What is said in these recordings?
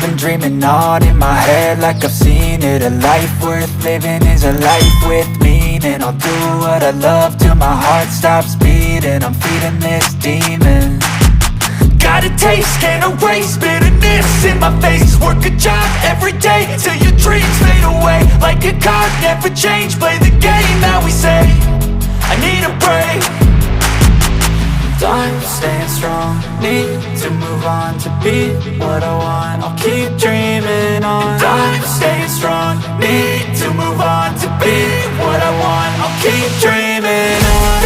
been dreaming on in my head like I've seen it. A life worth living is a life with meaning. I'll do what I love till my heart stops beating. I'm feeding this demon. Got a taste, can't erase bitterness in my face. Work a job every day till your dreams fade away. Like a card, never change, play the game that we say. I need a break. I'm staying strong, need to move on to be what I want. I'll keep dreaming on. I'm staying strong, need to move on to be what I want. I'll keep dreaming on.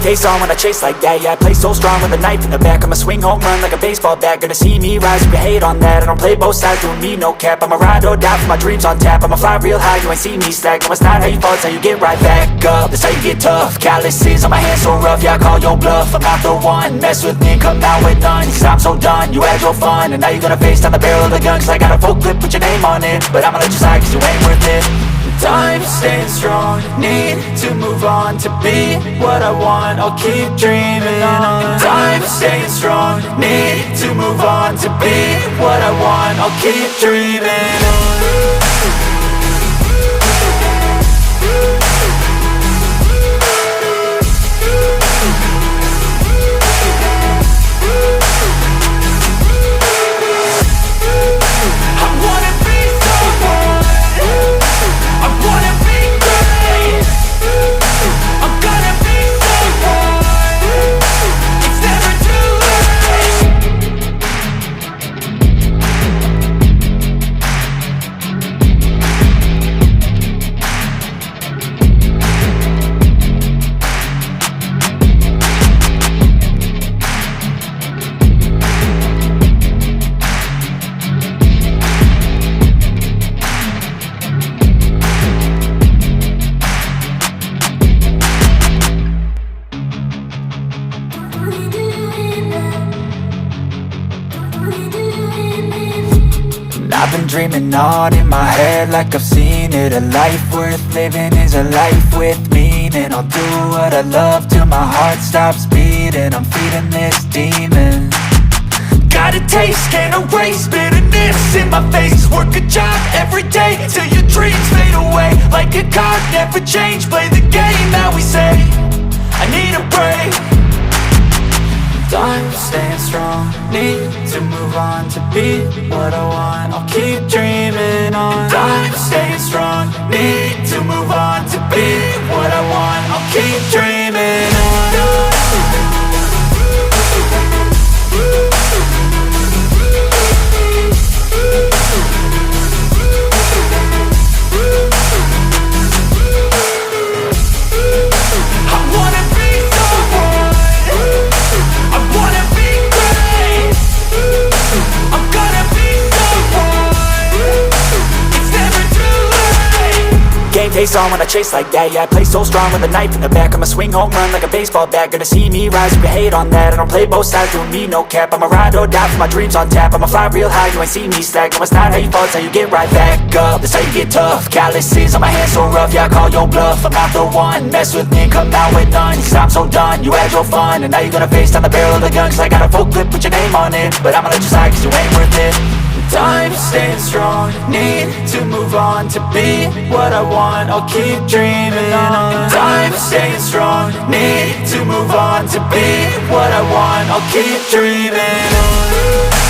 Face on when I chase like that. Yeah, I play so strong with a knife in the back. I'ma swing home run like a baseball bat. Gonna see me rise, you can hate on that. I don't play both sides, doing me no cap. I'ma ride or die for my dreams on tap. I'ma fly real high, you ain't see me slack. No, it's not how you fall, it's how you get right back up. That's how you get tough. Calluses on my hands so rough, yeah, I call your bluff. I'm not the one, mess with me, come out with none. Cause I'm so done, you had your fun. And now you're gonna face down the barrel of the gun. Cause I got a full clip, put your name on it. But I'ma let you slide cause you ain't worth it. I'm staying strong, need to move on to be what I want. I'll keep dreaming on. I'm staying strong, need to move on to be what I want. I'll keep dreaming on. I've been dreaming on in my head like I've seen it. A life worth living is a life with meaning. I'll do what I love till my heart stops beating. I'm feeding this demon. Got a taste, can't erase bitterness in my face. Work a job every day till your dreams fade away. Like a card, never change, play the game that we say. I need a break. I'm staying strong, need to move on to be what I want. I'll keep dreaming on. I'm staying strong, need to move on to be what I want. I'll keep dreaming on. Face on when I chase like that. Yeah, I play so strong with a knife in the back. I'ma swing home run like a baseball bat. Gonna see me rise, you can hate on that. I don't play both sides, doing me no cap. I'ma ride or die for my dreams on tap. I'ma fly real high, you ain't see me slack. No, it's not how you fall, it's how you get right back up. That's how you get tough. Calluses on my hands so rough, yeah, I call your bluff. I'm not the one, mess with me, come out with none. Cause I'm so done, you had your fun. And now you're gonna face down the barrel of the gun. Cause I got a full clip, put your name on it. But I'ma let you slide cause you ain't worth it. I'm staying strong, need to move on to be what I want. I'll keep dreaming on. I'm staying strong, need to move on to be what I want. I'll keep dreaming on.